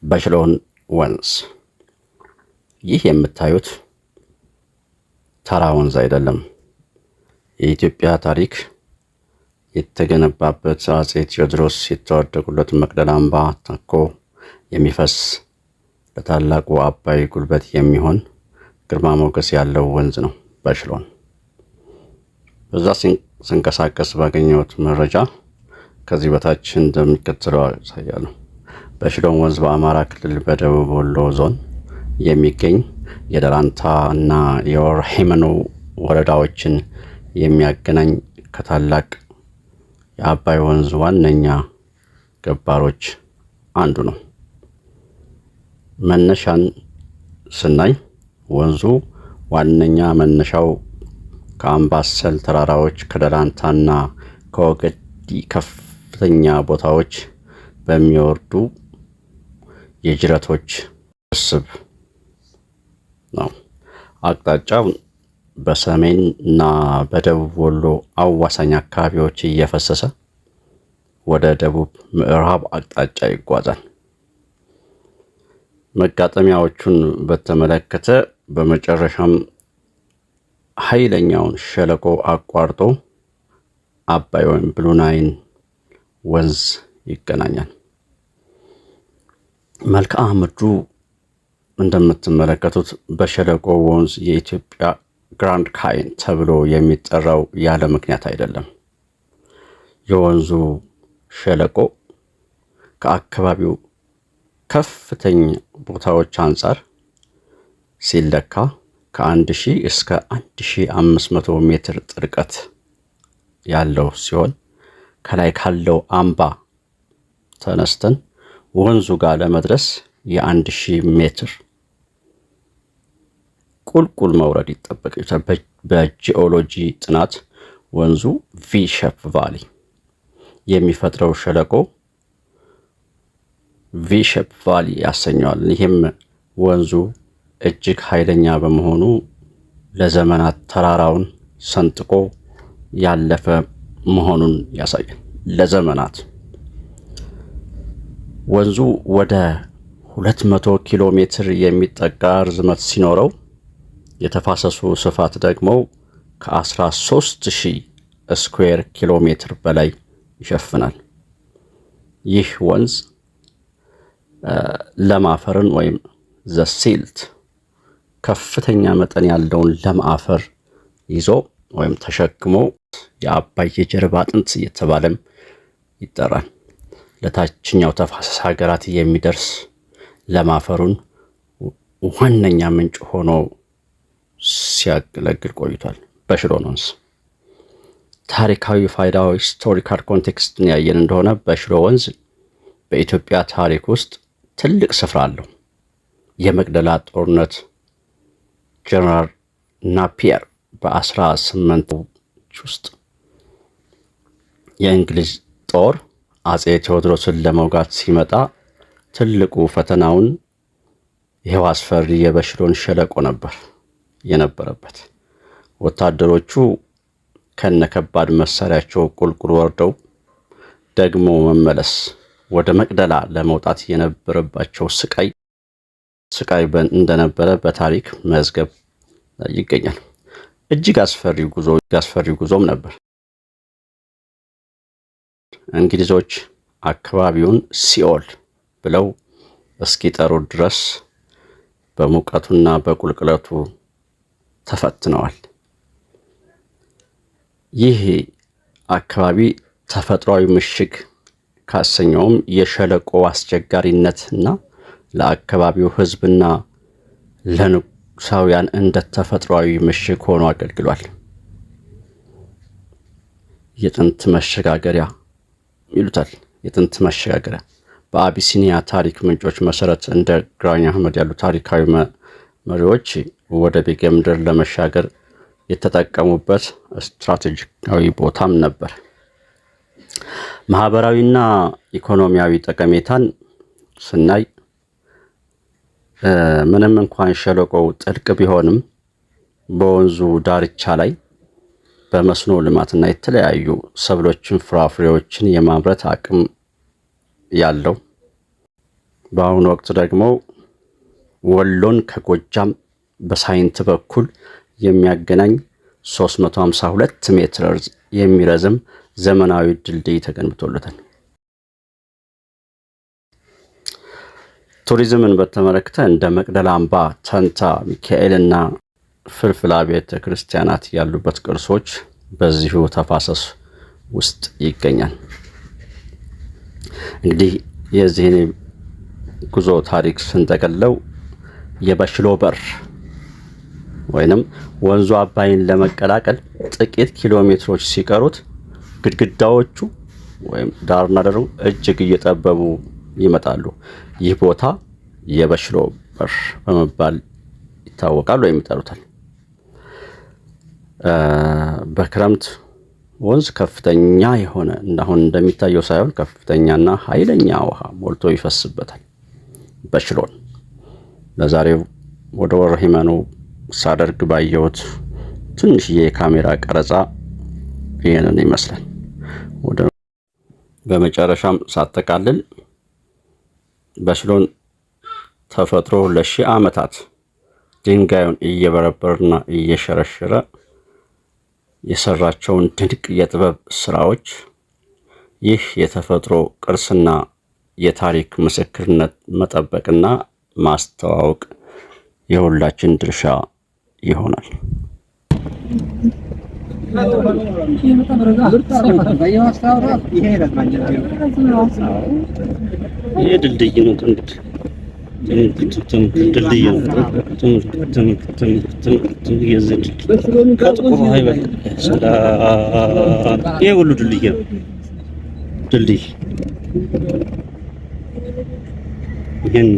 በሽሎን ወንዝ። ይህ የምታዩት ተራ ወንዝ አይደለም። የኢትዮጵያ ታሪክ የተገነባበት አጼ ቴዎድሮስ የተዋደቁለት መቅደላ አምባ ታኮ የሚፈስ ለታላቁ አባይ ጉልበት የሚሆን ግርማ ሞገስ ያለው ወንዝ ነው በሽሎን። በዛ ስንቀሳቀስ ባገኘሁት መረጃ ከዚህ በታች እንደሚከተለው ያሳያለሁ። በሽሎን ወንዝ በአማራ ክልል በደቡብ ወሎ ዞን የሚገኝ የደራንታ እና የወርሂመኖ ወረዳዎችን የሚያገናኝ ከታላቅ የአባይ ወንዝ ዋነኛ ገባሮች አንዱ ነው። መነሻን ስናይ ወንዙ ዋነኛ መነሻው ከአምባሰል ተራራዎች ከደራንታና ከወገዲ ከፍተኛ ቦታዎች በሚወርዱ የጅረቶች ስብስብ ነው። አቅጣጫው በሰሜን እና በደቡብ ወሎ አዋሳኝ አካባቢዎች እየፈሰሰ ወደ ደቡብ ምዕራብ አቅጣጫ ይጓዛል። መጋጠሚያዎቹን በተመለከተ በመጨረሻም ኃይለኛውን ሸለቆ አቋርጦ አባይ ወይም ብሉ ናይል ወንዝ ይገናኛል። መልክዓ ምድሩ እንደምትመለከቱት በሸለቆ ወንዝ የኢትዮጵያ ግራንድ ካይን ተብሎ የሚጠራው ያለ ምክንያት አይደለም። የወንዙ ሸለቆ ከአካባቢው ከፍተኛ ቦታዎች አንጻር ሲለካ ከ1000 እስከ 1500 ሜትር ጥልቀት ያለው ሲሆን ከላይ ካለው አምባ ተነስተን ወንዙ ጋር ለመድረስ የ1000 ሜትር ቁልቁል መውረድ ይጠበቃል። በጂኦሎጂ ጥናት ወንዙ ቪ ሼፕ ቫሊ የሚፈጥረው ሸለቆ ቪ ሼፕ ቫሊ ያሰኘዋል። ይህም ወንዙ እጅግ ኃይለኛ በመሆኑ ለዘመናት ተራራውን ሰንጥቆ ያለፈ መሆኑን ያሳያል። ለዘመናት ወንዙ ወደ 200 ኪሎ ሜትር የሚጠጋ ርዝመት ሲኖረው የተፋሰሱ ስፋት ደግሞ ከ13000 ስኩዌር ኪሎ ሜትር በላይ ይሸፍናል። ይህ ወንዝ ለም አፈርን ወይም ዘሲልት ከፍተኛ መጠን ያለውን ለም አፈር ይዞ ወይም ተሸክሞ የአባይ የጀርባ አጥንት እየተባለም ይጠራል። ለታችኛው ተፋሰስ ሀገራት የሚደርስ ለም አፈሩን ዋነኛ ምንጭ ሆኖ ሲያገለግል ቆይቷል። በሽሎን ወንዝ ታሪካዊ ፋይዳው ሂስቶሪካል ኮንቴክስትን ያየን እንደሆነ በሽሎ ወንዝ በኢትዮጵያ ታሪክ ውስጥ ትልቅ ስፍራ አለው። የመቅደላ ጦርነት ጀነራል ናፒየር በ18 ውስጥ የእንግሊዝ ጦር አጼ ቴዎድሮስን ለመውጋት ሲመጣ ትልቁ ፈተናውን ይሄው አስፈሪ የበሽሎን ሸለቆ ነበር የነበረበት። ወታደሮቹ ከነከባድ መሳሪያቸው ቁልቁል ወርደው ደግሞ መመለስ ወደ መቅደላ ለመውጣት የነበረባቸው ስቃይ እንደነበረ በታሪክ መዝገብ ይገኛል። እጅግ አስፈሪ ጉዞም ነበር። እንግሊዞች አካባቢውን ሲኦል ብለው እስኪጠሩ ድረስ በሙቀቱና በቁልቁለቱ ተፈትነዋል። ይህ አካባቢ ተፈጥሯዊ ምሽግ ካሰኘውም የሸለቆ አስቸጋሪነትና ለአካባቢው ሕዝብና ለንጉሳውያን እንደ ተፈጥሯዊ ምሽግ ሆኖ አገልግሏል። የጥንት መሸጋገሪያ ይሉታል። የጥንት መሸጋገሪያ በአቢሲኒያ ታሪክ ምንጮች መሰረት እንደ ግራኝ አህመድ ያሉ ታሪካዊ መሪዎች ወደ ቤጌ ምድር ለመሻገር የተጠቀሙበት ስትራቴጂካዊ ቦታም ነበር። ማህበራዊና ኢኮኖሚያዊ ጠቀሜታን ስናይ ምንም እንኳን ሸለቆው ጥልቅ ቢሆንም በወንዙ ዳርቻ ላይ በመስኖ ልማትና የተለያዩ ሰብሎችን፣ ፍራፍሬዎችን የማምረት አቅም ያለው በአሁኑ ወቅት ደግሞ ወሎን ከጎጃም በሳይንት በኩል የሚያገናኝ 352 ሜትር የሚረዝም ዘመናዊ ድልድይ ተገንብቶለታል። ቱሪዝምን በተመለከተ እንደ መቅደላ አምባ፣ ተንታ ሚካኤልና ፍልፍላ ቤተ ክርስቲያናት ያሉበት ቅርሶች በዚሁ ተፋሰስ ውስጥ ይገኛል። እንግዲህ የዚህን ጉዞ ታሪክ ስንጠቀለው የበሽሎ በር ወይንም ወንዙ አባይን ለመቀላቀል ጥቂት ኪሎ ሜትሮች ሲቀሩት ግድግዳዎቹ ወይም ዳርና ዳሩ እጅግ እየጠበቡ ይመጣሉ። ይህ ቦታ የበሽሎ በር በመባል ይታወቃል ወይም ይጠሩታል። በክረምት ወንዝ ከፍተኛ የሆነ አሁን እንደሚታየው ሳይሆን ከፍተኛና ኃይለኛ ውሃ ሞልቶ ይፈስበታል በሽሎን። ለዛሬው ወደ ወረሂመኑ ሳደርግ ባየሁት ትንሽዬ የካሜራ ቀረጻ ይህንን ይመስላል። በመጨረሻም ሳጠቃልል በሽሎን ተፈጥሮ ለሺህ ዓመታት ድንጋዩን እየበረበረና እየሸረሸረ የሰራቸውን ድንቅ የጥበብ ስራዎች ይህ የተፈጥሮ ቅርስና የታሪክ ምስክርነት መጠበቅና ማስተዋወቅ የሁላችን ድርሻ ይሆናል። ይሄ ድልድይ ነው። ድልድይ ነው። ይሄ ሁሉ ድልድይ ነው። ድልድይ ይሄን